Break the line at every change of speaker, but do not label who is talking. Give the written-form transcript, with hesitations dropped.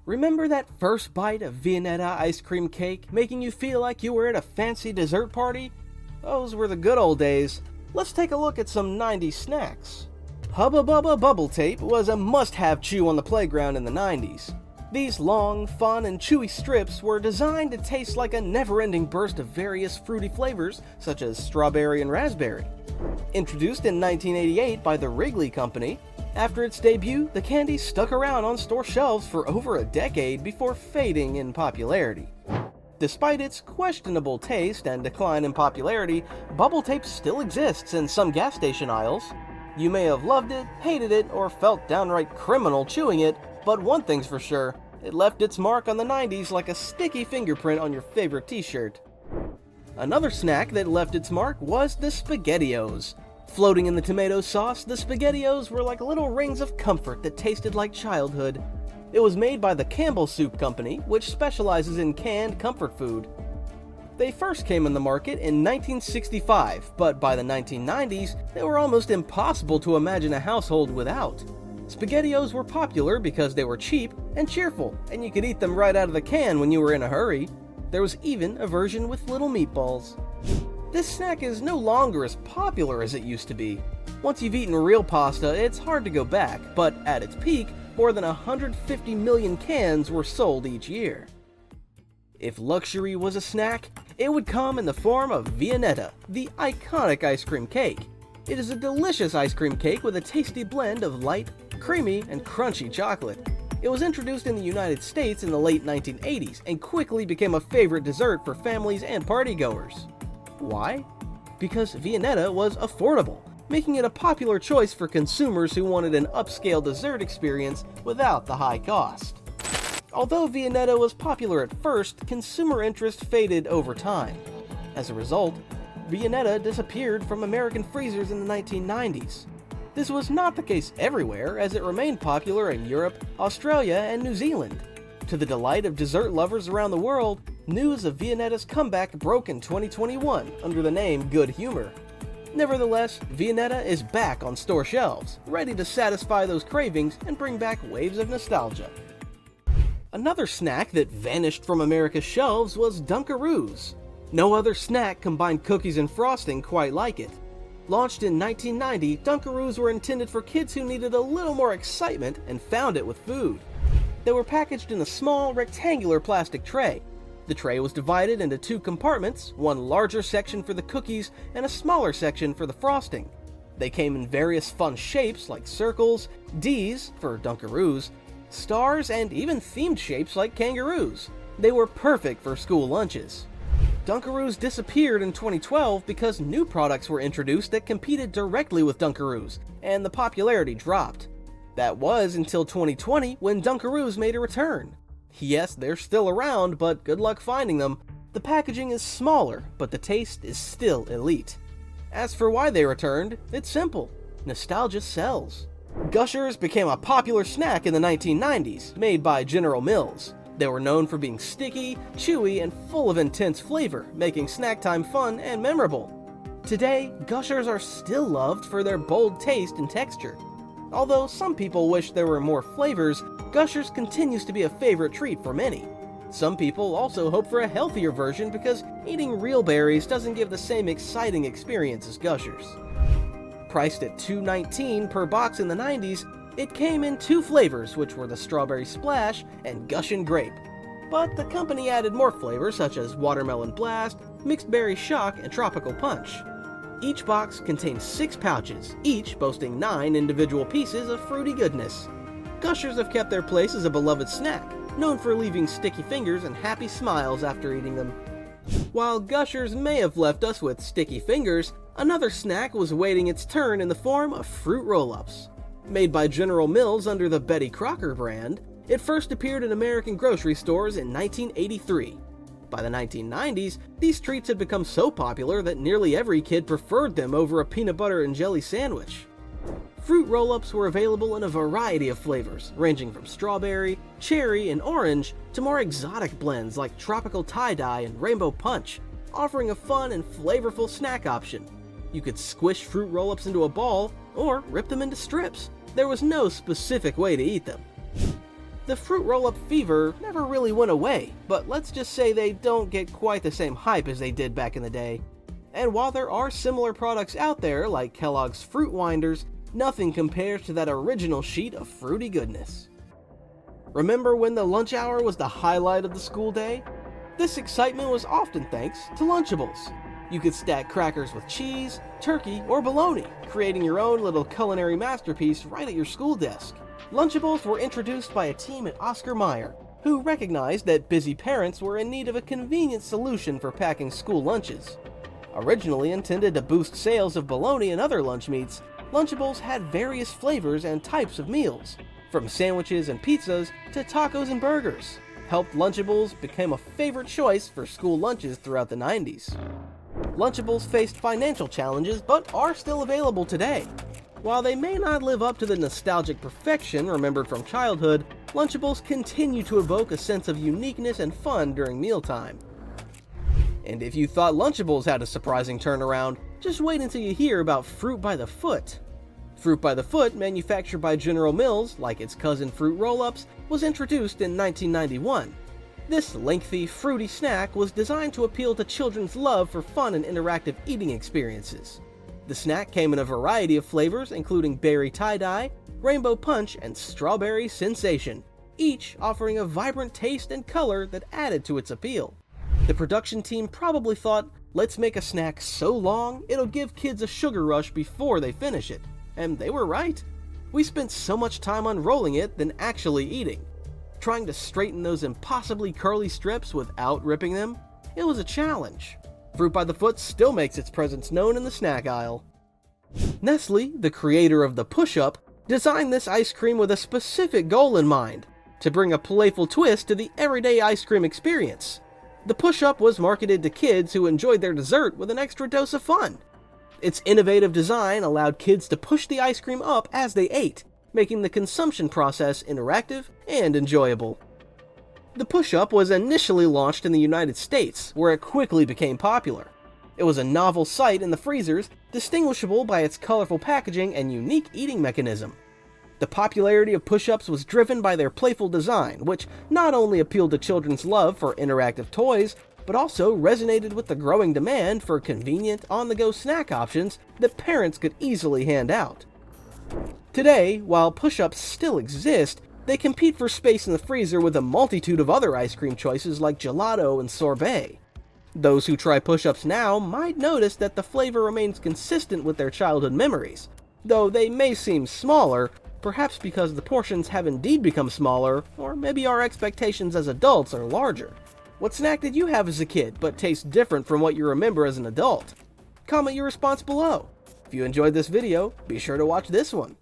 Remember that first bite of Viennetta ice cream cake, making you feel like you were at a fancy dessert party? Those were the good old days. Let's take a look at some 90s snacks. Hubba Bubba Bubble Tape was a must-have chew on the playground in the 90s. These long, fun, and chewy strips were designed to taste like a never-ending burst of various fruity flavors, such as strawberry and raspberry. Introduced in 1988 by the Wrigley Company, after its debut, the candy stuck around on store shelves for over a decade before fading in popularity. Despite its questionable taste and decline in popularity, Bubble Tape still exists in some gas station aisles. You may have loved it, hated it, or felt downright criminal chewing it, but one thing's for sure, it left its mark on the 90s like a sticky fingerprint on your favorite t-shirt. Another snack that left its mark was the SpaghettiOs. Floating in the tomato sauce, the SpaghettiOs were like little rings of comfort that tasted like childhood. It was made by the Campbell Soup Company, which specializes in canned comfort food. They first came on the market in 1965, but by the 1990s, they were almost impossible to imagine a household without. SpaghettiOs were popular because they were cheap and cheerful, and you could eat them right out of the can when you were in a hurry. There was even a version with little meatballs. This snack is no longer as popular as it used to be. Once you've eaten real pasta, it's hard to go back, but at its peak, more than 150 million cans were sold each year. If luxury was a snack, it would come in the form of Viennetta, the iconic ice cream cake. It is a delicious ice cream cake with a tasty blend of light, creamy, and crunchy chocolate. It was introduced in the United States in the late 1980s and quickly became a favorite dessert for families and partygoers. Why? Because Viennetta was affordable, making it a popular choice for consumers who wanted an upscale dessert experience without the high cost. Although Viennetta was popular at first, consumer interest faded over time. As a result, Viennetta disappeared from American freezers in the 1990s. This was not the case everywhere, as it remained popular in Europe, Australia, and New Zealand. To the delight of dessert lovers around the world, news of Viennetta's comeback broke in 2021 under the name Good Humor. Nevertheless, Viennetta is back on store shelves, ready to satisfy those cravings and bring back waves of nostalgia. Another snack that vanished from America's shelves was Dunkaroos. No other snack combined cookies and frosting quite like it. Launched in 1990, Dunkaroos were intended for kids who needed a little more excitement and found it with food. They were packaged in a small, rectangular plastic tray. The tray was divided into two compartments, one larger section for the cookies and a smaller section for the frosting. They came in various fun shapes like circles, D's for Dunkaroos, stars, and even themed shapes like kangaroos. They were perfect for school lunches. Dunkaroos disappeared in 2012 because new products were introduced that competed directly with Dunkaroos, and the popularity dropped. That was until 2020 when Dunkaroos made a return. Yes, they're still around, but good luck finding them. The packaging is smaller, but the taste is still elite. As for why they returned, it's simple. Nostalgia sells. Gushers became a popular snack in the 1990s, made by General Mills. They were known for being sticky, chewy, and full of intense flavor, making snack time fun and memorable. Today, Gushers are still loved for their bold taste and texture. Although some people wish there were more flavors, Gushers continues to be a favorite treat for many. Some people also hope for a healthier version because eating real berries doesn't give the same exciting experience as Gushers. Priced at $2.19 per box in the 90s, it came in two flavors, which were the Strawberry Splash and Gushin' Grape. But the company added more flavors such as Watermelon Blast, Mixed Berry Shock, and Tropical Punch. Each box contains 6 pouches, each boasting 9 individual pieces of fruity goodness. Gushers have kept their place as a beloved snack, known for leaving sticky fingers and happy smiles after eating them. While Gushers may have left us with sticky fingers, another snack was waiting its turn in the form of fruit roll-ups. Made by General Mills under the Betty Crocker brand, it first appeared in American grocery stores in 1983. By the 1990s, these treats had become so popular that nearly every kid preferred them over a peanut butter and jelly sandwich. Fruit roll-ups were available in a variety of flavors, ranging from strawberry, cherry, and orange to more exotic blends like tropical tie-dye and rainbow punch, offering a fun and flavorful snack option. You could squish fruit roll-ups into a ball or rip them into strips. There was no specific way to eat them. The fruit roll-up fever never really went away, but let's just say they don't get quite the same hype as they did back in the day. And while there are similar products out there, like Kellogg's Fruit Winders, nothing compares to that original sheet of fruity goodness. Remember when the lunch hour was the highlight of the school day? This excitement was often thanks to Lunchables. You could stack crackers with cheese, turkey, or bologna, creating your own little culinary masterpiece right at your school desk. Lunchables were introduced by a team at Oscar Mayer, who recognized that busy parents were in need of a convenient solution for packing school lunches. Originally intended to boost sales of bologna and other lunch meats, Lunchables had various flavors and types of meals, from sandwiches and pizzas to tacos and burgers. Helped Lunchables become a favorite choice for school lunches throughout the 90s. Lunchables faced financial challenges but are still available today. While they may not live up to the nostalgic perfection remembered from childhood, Lunchables continue to evoke a sense of uniqueness and fun during mealtime. And if you thought Lunchables had a surprising turnaround, just wait until you hear about Fruit by the Foot. Fruit by the Foot, manufactured by General Mills, like its cousin Fruit Roll-Ups, was introduced in 1991. This lengthy, fruity snack was designed to appeal to children's love for fun and interactive eating experiences. The snack came in a variety of flavors, including berry tie-dye, rainbow punch, and strawberry sensation, each offering a vibrant taste and color that added to its appeal. The production team probably thought, let's make a snack so long it'll give kids a sugar rush before they finish it. And they were right. We spent so much time unrolling it than actually eating. Trying to straighten those impossibly curly strips without ripping them, it was a challenge. Fruit by the Foot still makes its presence known in the snack aisle. Nestle, the creator of the Push-Up, designed this ice cream with a specific goal in mind, to bring a playful twist to the everyday ice cream experience. The Push-Up was marketed to kids who enjoyed their dessert with an extra dose of fun. Its innovative design allowed kids to push the ice cream up as they ate, making the consumption process interactive and enjoyable. The Push-Up was initially launched in the United States, where it quickly became popular. It was a novel sight in the freezers, distinguishable by its colorful packaging and unique eating mechanism. The popularity of Push-Ups was driven by their playful design, which not only appealed to children's love for interactive toys, but also resonated with the growing demand for convenient, on-the-go snack options that parents could easily hand out. Today, while Push-Ups still exist, they compete for space in the freezer with a multitude of other ice cream choices like gelato and sorbet. Those who try Push-Ups now might notice that the flavor remains consistent with their childhood memories, though they may seem smaller, perhaps because the portions have indeed become smaller, or maybe our expectations as adults are larger. What snack did you have as a kid, but tastes different from what you remember as an adult? Comment your response below. If you enjoyed this video, be sure to watch this one.